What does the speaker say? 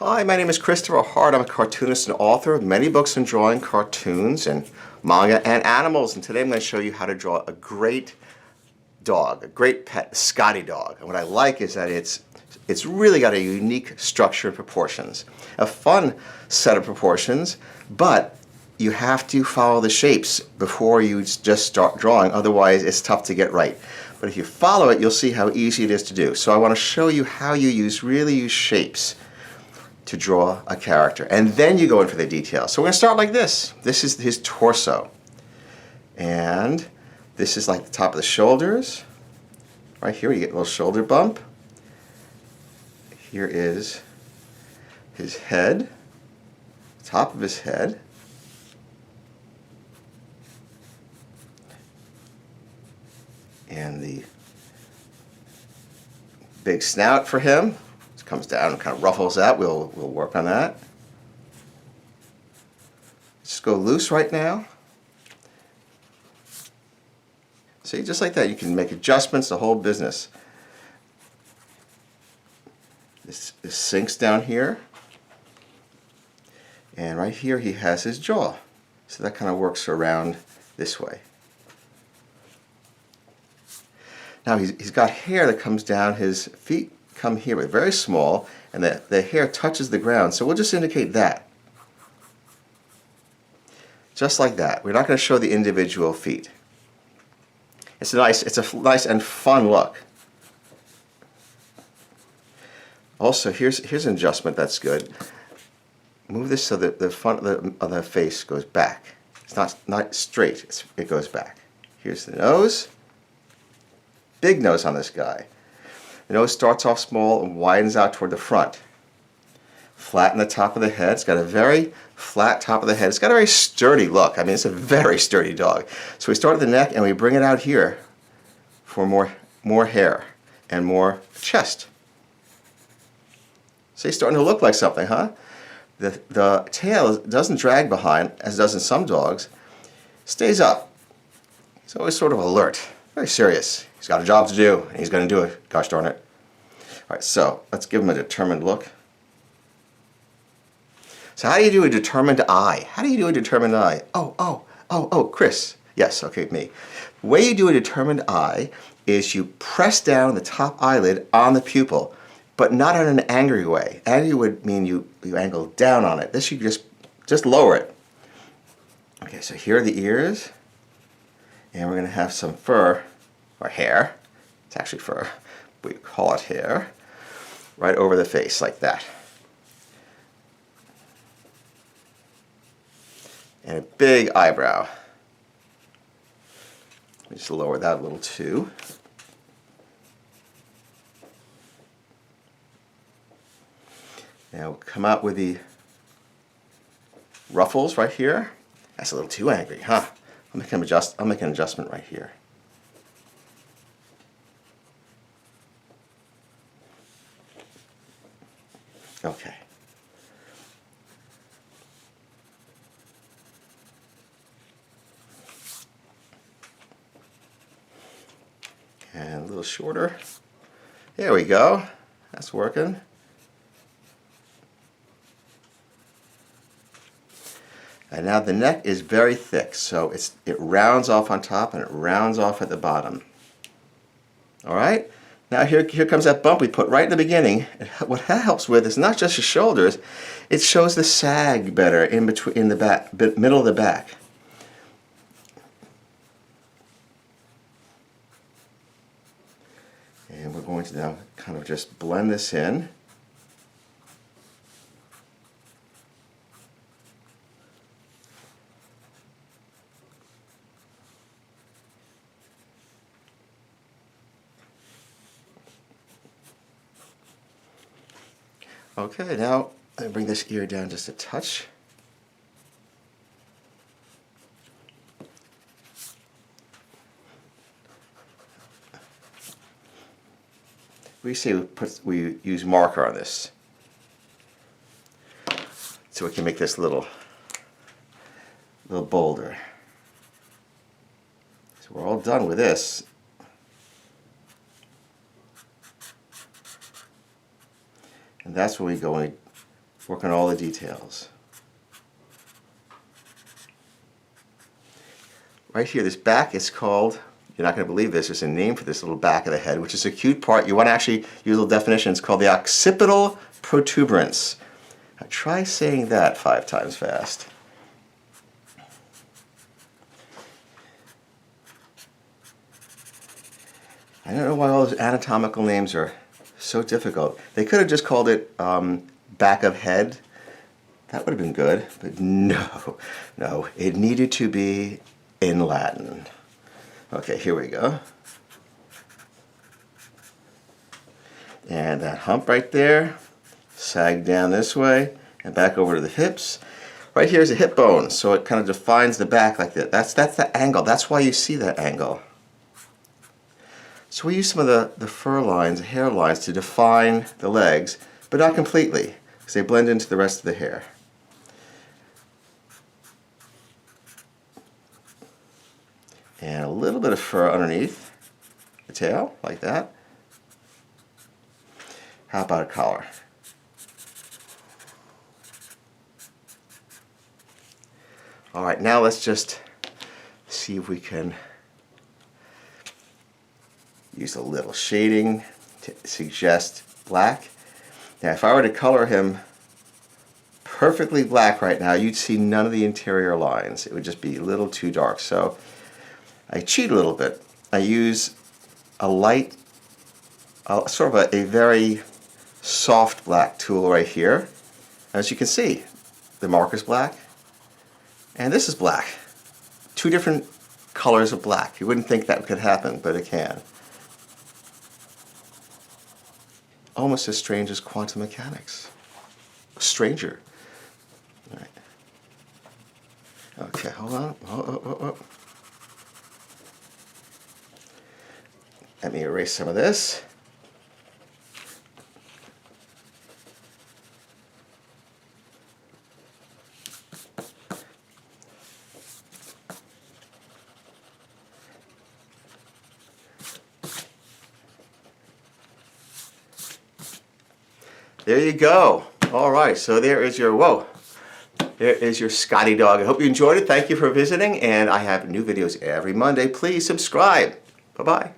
Hi, my name is Christopher Hart. I'm a cartoonist and author of many books on drawing cartoons and manga and animals. And today I'm going to show you how to draw a great dog, a great pet Scotty dog. And what I like is that it's really got a unique structure and proportions. A fun set of proportions, but you have to follow the shapes before you just start drawing. Otherwise, it's tough to get right. But if you follow it, you'll see how easy it is to do. So I want to show you how you really use shapes to draw a character, and then you go in for the details. So we're going to start like this. This is his torso, and this is like the top of the shoulders. Right here you get a little shoulder bump. Here is his head, top of his head. And the big snout for him. Comes down and kind of ruffles that. We'll work on that. Just go loose right now. See, just like that, you can make adjustments, the whole business. This sinks down here. And right here he has his jaw. So that kind of works around this way. Now he's got hair that comes down his feet. Come here, but very small, and the hair touches the ground. So we'll just indicate that. Just like that. We're not going to show the individual feet. It's a nice and fun look. Also, here's an adjustment that's good. Move this so that the front of the face goes back. It's not straight, it goes back. Here's the nose. Big nose on this guy. The nose starts off small and widens out toward the front. Flatten the top of the head. It's got a very flat top of the head. It's got a very sturdy look. I mean, it's a very sturdy dog. So we start at the neck and we bring it out here for more hair and more chest. So he's starting to look like something, huh? The tail doesn't drag behind, as it does in some dogs. Stays up. He's always sort of alert, very serious. He's got a job to do, and he's going to do it. Gosh darn it. All right, so let's give him a determined look. So how do you do a determined eye? How do you do a determined eye? Oh, Chris. Yes, okay, me. The way you do a determined eye is you press down the top eyelid on the pupil, but not in an angry way. Angry would mean you angle down on it. This you just lower it. Okay, so here are the ears, and we're going to have some fur. Or hair, it's actually fur, we call it hair, right over the face like that. And a big eyebrow. Let me just lower that a little too. Now we'll come out with the ruffles right here. That's a little too angry, huh? I'll make an adjustment right here. Okay. And a little shorter. There we go. That's working. And now the neck is very thick, so it rounds off on top and it rounds off at the bottom. All right? Now here comes that bump we put right in the beginning. What that helps with is not just your shoulders, it shows the sag better in the back, middle of the back. And we're going to now kind of just blend this in. Okay, now I bring this ear down just a touch. We say we use marker on this, so we can make this little bolder. So we're all done with this. And that's when we go and Work on all the details. Right here, this back is called, you're not going to believe this, there's a name for this little back of the head, which is a cute part. You want to actually use a little definition. It's called the occipital protuberance. Now try saying that 5 times fast. I don't know why all those anatomical names are so difficult. They could have just called it back of head. That would have been good, but no, it needed to be in Latin. Okay, here we go. And that hump right there, sag down this way and back over to the hips. Right here is a hip bone, so it kind of defines the back like that. That's the angle. That's why you see that angle. So we use some of the fur lines, the hair lines, to define the legs, but not completely, because they blend into the rest of the hair. And a little bit of fur underneath the tail, like that. How about a collar? All right, now let's just see if we can use a little shading to suggest black. Now, if I were to color him perfectly black right now, you'd see none of the interior lines. It would just be a little too dark. So I cheat a little bit. I use a light, sort of a very soft black tool right here. As you can see, the marker's black, and this is black. 2 different colors of black. You wouldn't think that could happen, but it can. Almost as strange as quantum mechanics. Stranger. All right. Okay, hold on. Oh. Let me erase some of this. There you go. All right, so there is your, there is your Scotty dog. I hope you enjoyed it. Thank you for visiting, and I have new videos every Monday. Please subscribe. Bye-bye.